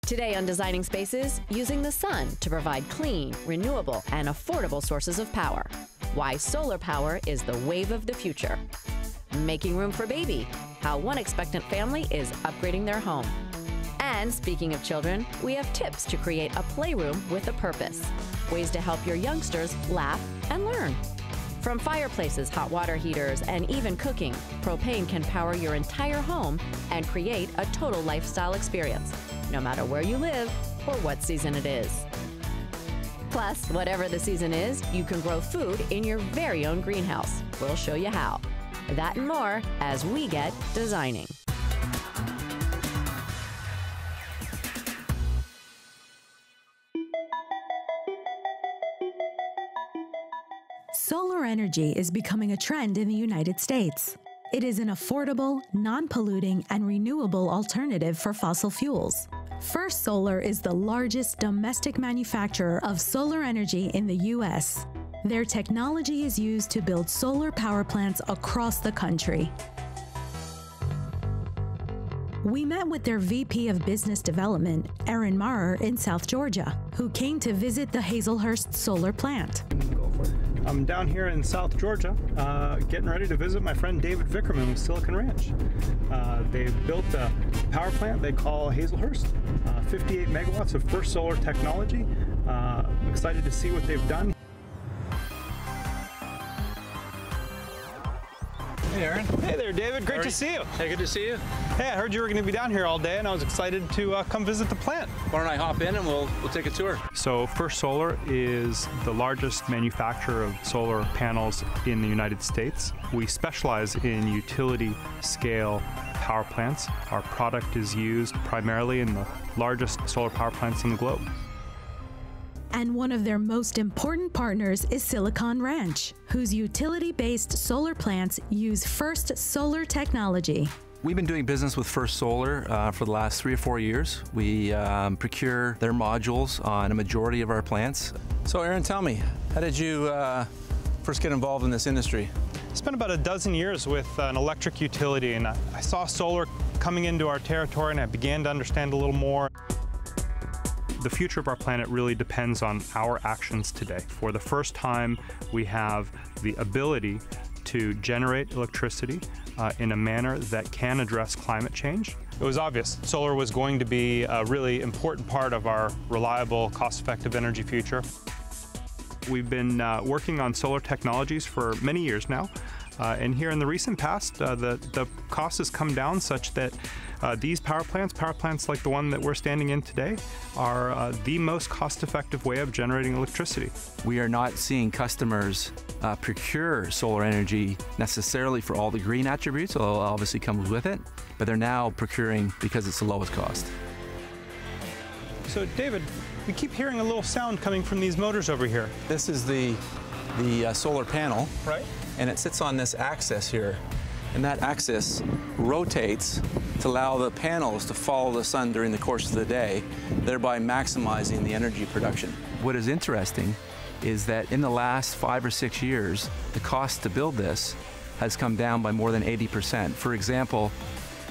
Today on Designing Spaces, using the sun to provide clean, renewable, and affordable sources of power. Why solar power is the wave of the future. Making room for baby, how one expectant family is upgrading their home. And speaking of children, we have tips to create a playroom with a purpose. Ways to help your youngsters laugh and learn. From fireplaces, hot water heaters, and even cooking, propane can power your entire home and create a total lifestyle experience, no matter where you live or what season it is. Plus, whatever the season is, you can grow food in your very own greenhouse. We'll show you how. That and more as we get designing. Solar energy is becoming a trend in the United States. It is an affordable, non-polluting, and renewable alternative for fossil fuels. First Solar is the largest domestic manufacturer of solar energy in the U.S. Their technology is used to build solar power plants across the country. We met with their VP of Business Development, Aaron Maurer, in South Georgia, who came to visit the Hazelhurst solar plant. I'm down here in South Georgia, getting ready to visit my friend David Vickerman with Silicon Ranch. They've built a power plant they call Hazelhurst, 58 megawatts of First Solar technology. I'm excited to see what they've done. Hey, Aaron. Hey there, David. Great to see you. Hey, good to see you. Hey, I heard you were going to be down here all day, and I was excited to come visit the plant. Why don't I hop in and we'll take a tour. So First Solar is the largest manufacturer of solar panels in the United States. We specialize in utility scale power plants. Our product is used primarily in the largest solar power plants in the globe. And one of their most important partners is Silicon Ranch, whose utility-based solar plants use First Solar technology. We've been doing business with First Solar for the last 3 or 4 years. We procure their modules on a majority of our plants. So Aaron, tell me, how did you first get involved in this industry? I spent about a dozen years with an electric utility, and I saw solar coming into our territory, and I began to understand a little more. The future of our planet really depends on our actions today. For the first time, we have the ability to generate electricity in a manner that can address climate change. It was obvious solar was going to be a really important part of our reliable, cost-effective energy future. We've been working on solar technologies for many years now. And here in the recent past, the cost has come down such that these power plants like the one that we're standing in today, are the most cost-effective way of generating electricity. We are not seeing customers procure solar energy necessarily for all the green attributes, although it obviously comes with it, but they're now procuring because it's the lowest cost. So David, we keep hearing a little sound coming from these motors over here. This is the solar panel. Right. And it sits on this axis here. And that axis rotates to allow the panels to follow the sun during the course of the day, thereby maximizing the energy production. What is interesting is that in the last 5 or 6 years, the cost to build this has come down by more than 80%. For example,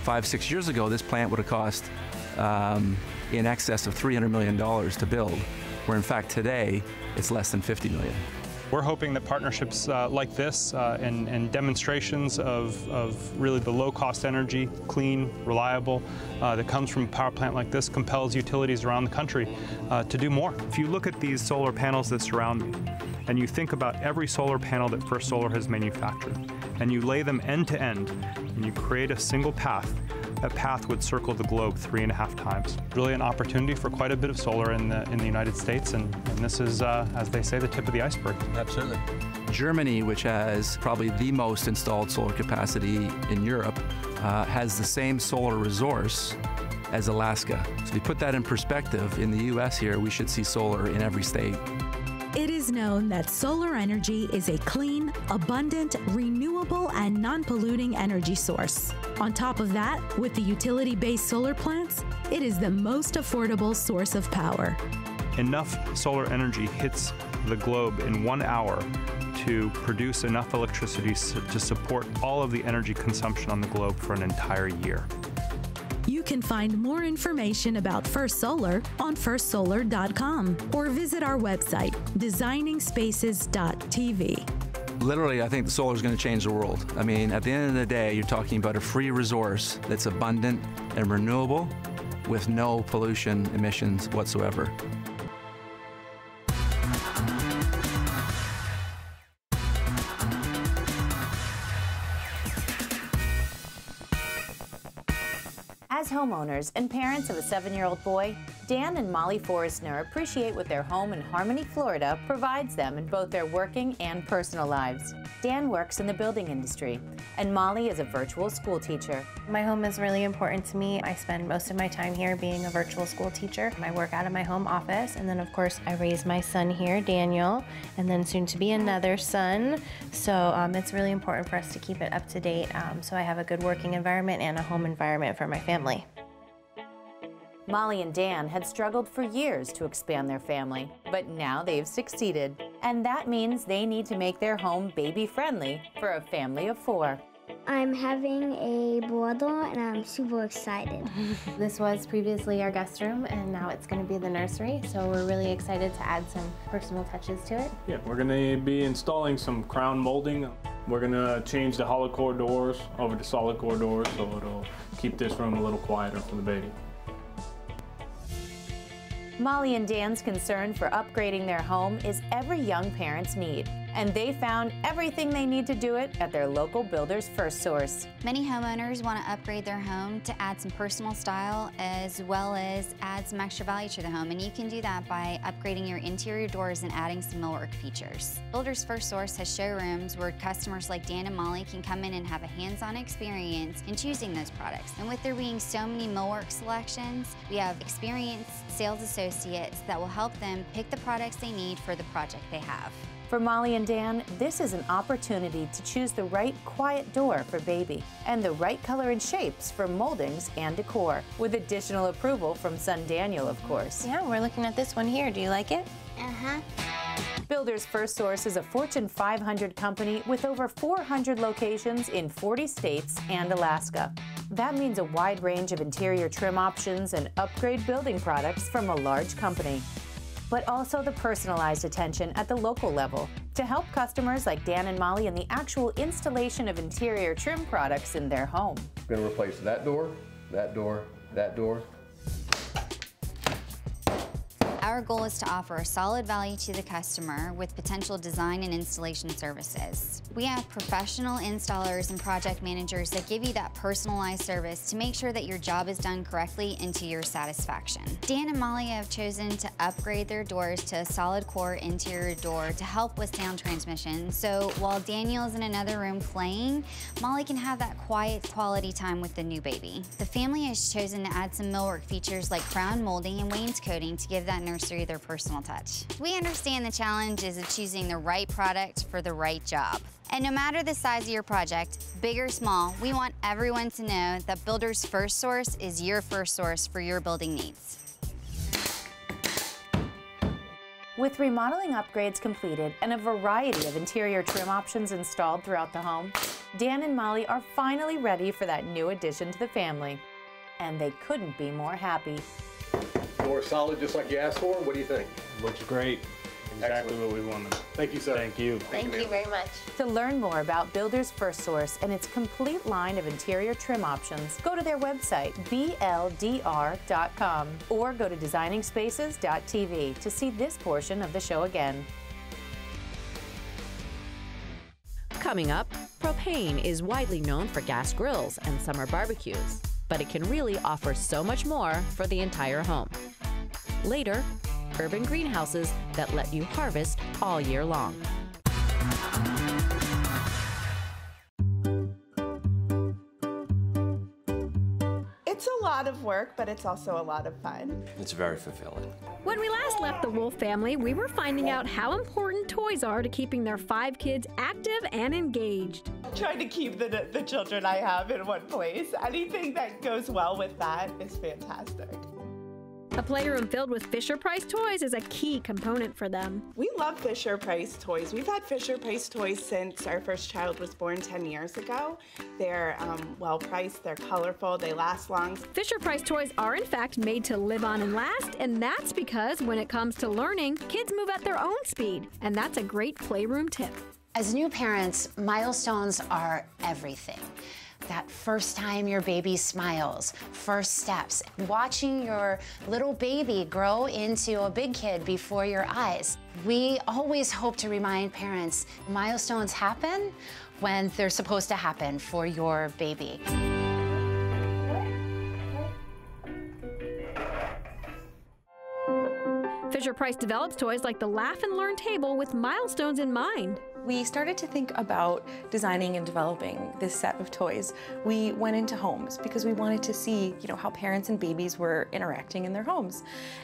5 or 6 years ago, this plant would have cost in excess of $300 million to build, where in fact today, it's less than $50 million. We're hoping that partnerships like this and demonstrations of really the low-cost energy, clean, reliable, that comes from a power plant like this compels utilities around the country to do more. If you look at these solar panels that surround me, and you think about every solar panel that First Solar has manufactured, and you lay them end to end, and you create a single path, that path would circle the globe 3.5 times. Really an opportunity for quite a bit of solar in the United States, and this is, as they say, the tip of the iceberg. Absolutely. Germany, which has probably the most installed solar capacity in Europe, has the same solar resource as Alaska. So if you put that in perspective, in the US here, we should see solar in every state. It is known that solar energy is a clean, abundant, renewable, and non-polluting energy source. On top of that, with the utility-based solar plants, it is the most affordable source of power. Enough solar energy hits the globe in 1 hour to produce enough electricity to support all of the energy consumption on the globe for an entire year. You can find more information about First Solar on firstsolar.com or visit our website, designingspaces.tv. Literally, I think the solar is going to change the world. I mean, at the end of the day, you're talking about a free resource that's abundant and renewable with no pollution emissions whatsoever. As homeowners and parents of a 7-year-old boy, Dan and Molly Forrestner appreciate what their home in Harmony, Florida provides them in both their working and personal lives. Dan works in the building industry, and Molly is a virtual school teacher. My home is really important to me. I spend most of my time here being a virtual school teacher. I work out of my home office, and then of course I raise my son here, Daniel, and then soon to be another son. So it's really important for us to keep it up to date, so I have a good working environment and a home environment for my family. Molly and Dan had struggled for years to expand their family, but now they've succeeded. And that means they need to make their home baby-friendly for a family of 4. I'm having a brother and I'm super excited. This was previously our guest room and now it's going to be the nursery, so we're really excited to add some personal touches to it. Yeah, we're going to be installing some crown molding. We're going to change the hollow core doors over to solid core doors, so it'll keep this room a little quieter for the baby. Molly and Dan's concern for upgrading their home is every young parent's need, and they found everything they need to do it at their local Builders First Source. Many homeowners want to upgrade their home to add some personal style as well as add some extra value to the home, and you can do that by upgrading your interior doors and adding some millwork features. Builders First Source has showrooms where customers like Dan and Molly can come in and have a hands-on experience in choosing those products. And with there being so many millwork selections, we have experienced sales associates that will help them pick the products they need for the project they have. For Molly and Dan, this is an opportunity to choose the right quiet door for baby and the right color and shapes for moldings and decor, with additional approval from son Daniel, of course. Yeah, we're looking at this one here. Do you like it? Uh-huh. Builders First Source is a Fortune 500 company with over 400 locations in 40 states and Alaska. That means a wide range of interior trim options and upgrade building products from a large company, but also the personalized attention at the local level to help customers like Dan and Molly in the actual installation of interior trim products in their home. We're going to replace that door, that door, that door. Our goal is to offer a solid value to the customer with potential design and installation services. We have professional installers and project managers that give you that personalized service to make sure that your job is done correctly and to your satisfaction. Dan and Molly have chosen to upgrade their doors to a solid core interior door to help with sound transmission. So while Daniel's in another room playing, Molly can have that quiet quality time with the new baby. The family has chosen to add some millwork features like crown molding and wainscoting to give that nursery their personal touch. We understand the challenges of choosing the right product for the right job. And no matter the size of your project, big or small, we want everyone to know that Builders First Source is your first source for your building needs. With remodeling upgrades completed and a variety of interior trim options installed throughout the home, Dan and Molly are finally ready for that new addition to the family. And they couldn't be more happy. Door solid just like you asked for. What do you think? Looks great. Exactly what we wanted. Thank you, sir. Thank you. Thank you very much. To learn more about Builders First Source and its complete line of interior trim options, go to their website, bldr.com, or go to designingspaces.tv to see this portion of the show again. Coming up, propane is widely known for gas grills and summer barbecues, but it can really offer so much more for the entire home. Later, urban greenhouses that let you harvest all year long. It's a lot of work, but it's also a lot of fun. It's very fulfilling. When we last left the Wolf family, we were finding out how important toys are to keeping their 5 kids active and engaged. Trying to keep the children I have in one place. Anything that goes well with that is fantastic. A playroom filled with FisherPrice toys is a key component for them. We love FisherPrice toys. We've had FisherPrice toys since our first child was born 10 years ago. They're well priced, they're colorful, they last long. FisherPrice toys are in fact made to live on and last, and that's because when it comes to learning, kids move at their own speed, and that's a great playroom tip. As new parents, milestones are everything. That first time your baby smiles, first steps, watching your little baby grow into a big kid before your eyes. We always hope to remind parents milestones happen when they're supposed to happen for your baby. FisherPrice develops toys like the Laugh and Learn table with milestones in mind. We started to think about designing and developing this set of toys. We went into homes because we wanted to see, how parents and babies were interacting in their homes.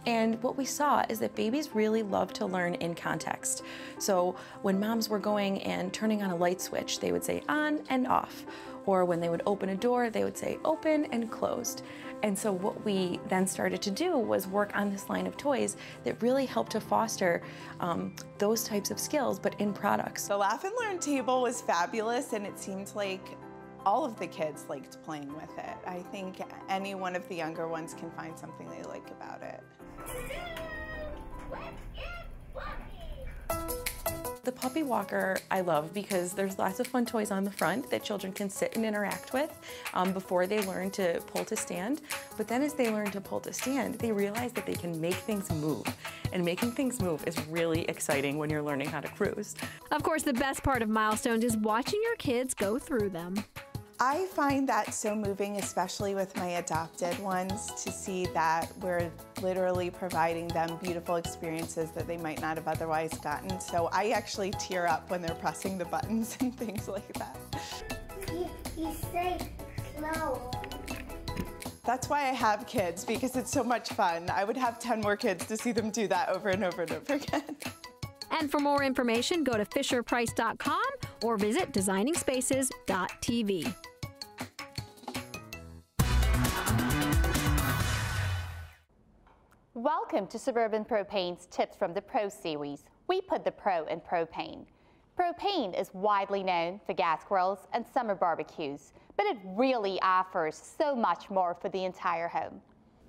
And what we saw is that babies really love to learn in context. So when moms were going and turning on a light switch, they would say on and off. Or when they would open a door, they would say open and closed. And so what we then started to do was work on this line of toys that really helped to foster those types of skills, but in products. The Laugh and Learn table was fabulous, and it seemed like all of the kids liked playing with it. I think any one of the younger ones can find something they like about it. The puppy walker I love because there's lots of fun toys on the front that children can sit and interact with before they learn to pull to stand. But then as they learn to pull to stand, they realize that they can make things move. And making things move is really exciting when you're learning how to cruise. Of course, the best part of milestones is watching your kids go through them. I find that so moving, especially with my adopted ones, to see that we're literally providing them beautiful experiences that they might not have otherwise gotten. So I actually tear up when they're pressing the buttons and things like that. He's safe, slow. That's why I have kids, because it's so much fun. I would have 10 more kids to see them do that over and over and over again. And for more information, go to FisherPrice.com or visit designingspaces.tv. Welcome to Suburban Propane's Tips from the Pro series. We put the pro in propane. Propane is widely known for gas grills and summer barbecues, but it really offers so much more for the entire home.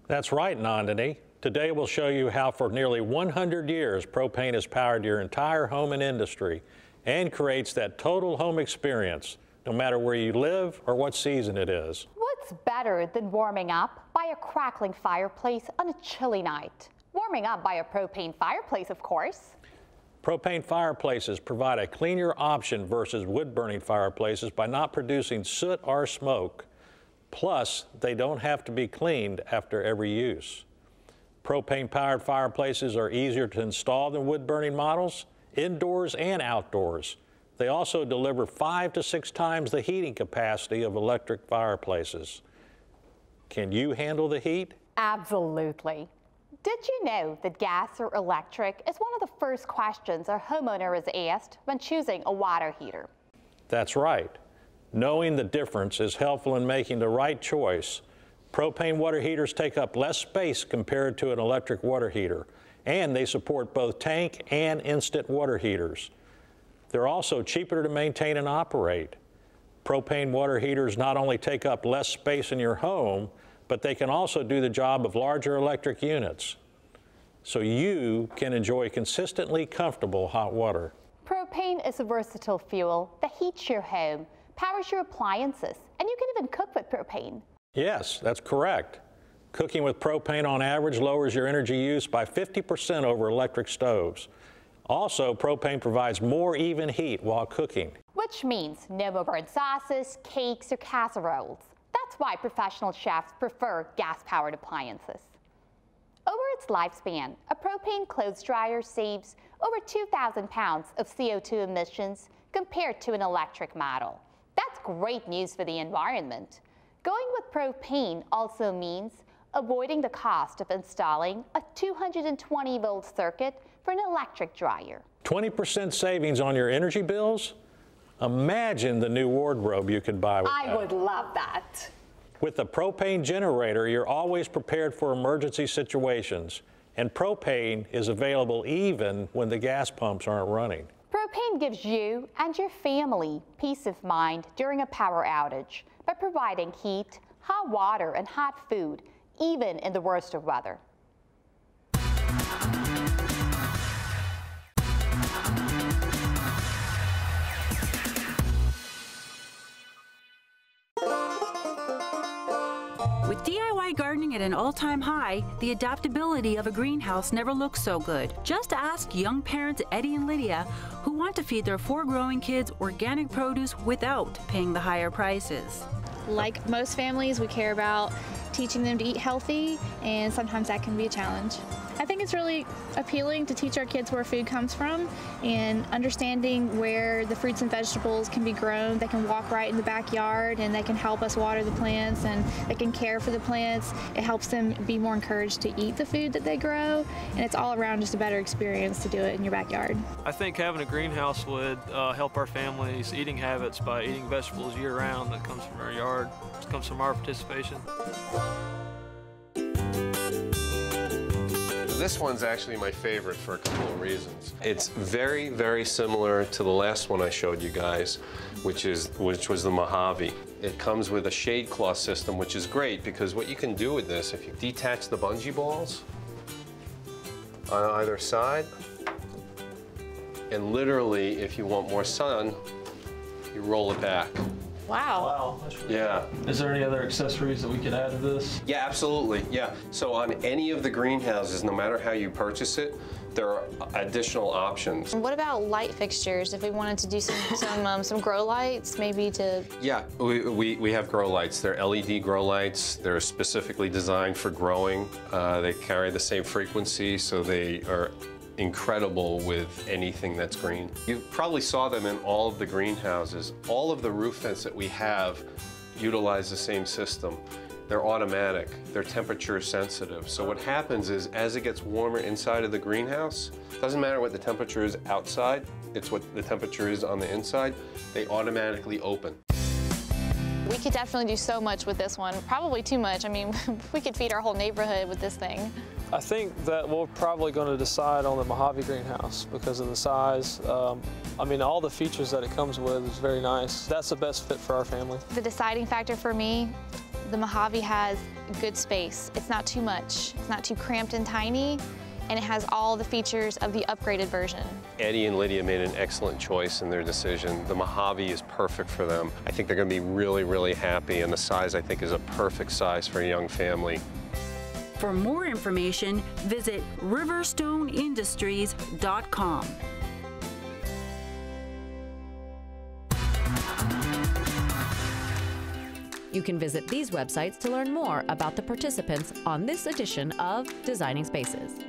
That's right, Nandini. Today we'll show you how for nearly 100 years propane has powered your entire home and industry and creates that total home experience, no matter where you live or what season it is. What's better than warming up by a crackling fireplace on a chilly night? Warming up by a propane fireplace, of course. Propane fireplaces provide a cleaner option versus wood-burning fireplaces by not producing soot or smoke. Plus, they don't have to be cleaned after every use. Propane-powered fireplaces are easier to install than wood-burning models, indoors and outdoors. They also deliver 5 to 6 times the heating capacity of electric fireplaces. Can you handle the heat? Absolutely. Did you know that gas or electric is one of the first questions a homeowner is asked when choosing a water heater? That's right. Knowing the difference is helpful in making the right choice. Propane water heaters take up less space compared to an electric water heater, and they support both tank and instant water heaters. They're also cheaper to maintain and operate. Propane water heaters not only take up less space in your home, but they can also do the job of larger electric units, so you can enjoy consistently comfortable hot water. Propane is a versatile fuel that heats your home, powers your appliances, and you can even cook with propane. Yes, that's correct. Cooking with propane on average lowers your energy use by 50% over electric stoves. Also, propane provides more even heat while cooking. Which means no more burnt sauces, cakes, or casseroles. That's why professional chefs prefer gas-powered appliances. Over its lifespan, a propane clothes dryer saves over 2,000 pounds of CO2 emissions compared to an electric model. That's great news for the environment. Going with propane also means avoiding the cost of installing a 220-volt circuit for an electric dryer. 20% savings on your energy bills? Imagine the new wardrobe you could buy with that. I would love that. With the propane generator, you're always prepared for emergency situations, and propane is available even when the gas pumps aren't running. Propane gives you and your family peace of mind during a power outage by providing heat, hot water, and hot food, even in the worst of weather. With DIY gardening at an all-time high, the adaptability of a greenhouse never looks so good. Just ask young parents Eddie and Lydia, who want to feed their 4 growing kids organic produce without paying the higher prices. Like most families, we care about teaching them to eat healthy, and sometimes that can be a challenge. I think it's really appealing to teach our kids where food comes from and understanding where the fruits and vegetables can be grown. They can walk right in the backyard and they can help us water the plants and they can care for the plants. It helps them be more encouraged to eat the food that they grow, and it's all around just a better experience to do it in your backyard. I think having a greenhouse would help our family's eating habits by eating vegetables year-round that comes from our yard, comes from our participation. This one's actually my favorite for a couple of reasons. It's very, very similar to the last one I showed you guys, which was the Mojave. It comes with a shade cloth system, which is great because what you can do with this, if you detach the bungee balls on either side, and literally, if you want more sun, you roll it back. Wow. Wow, that's really Yeah. cool. Is there any other accessories that we could add to this? Yeah, absolutely, yeah. So on any of the greenhouses, no matter how you purchase it, there are additional options. What about light fixtures? If we wanted to do some grow lights, maybe to... Yeah, we have grow lights. They're LED grow lights. They're specifically designed for growing. They carry the same frequency, so they are incredible with anything that's green. You probably saw them in all of the greenhouses. All of the roof vents that we have utilize the same system. They're automatic, they're temperature sensitive. So what happens is as it gets warmer inside of the greenhouse, doesn't matter what the temperature is outside, it's what the temperature is on the inside, they automatically open. We could definitely do so much with this one, probably too much. I mean, we could feed our whole neighborhood with this thing. I think that we're probably going to decide on the Mojave greenhouse because of the size. I mean, all the features that it comes with is very nice. That's the best fit for our family. The deciding factor for me, the Mojave has good space. It's not too much. It's not too cramped and tiny, and it has all the features of the upgraded version. Eddie and Lydia made an excellent choice in their decision. The Mojave is perfect for them. I think they're going to be really, really happy, and the size, I think, is a perfect size for a young family. For more information, visit riverstoneindustries.com. You can visit these websites to learn more about the participants on this edition of Designing Spaces.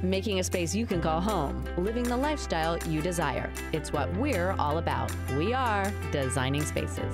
Making a space you can call home, living the lifestyle you desire. It's what we're all about. We are Designing Spaces.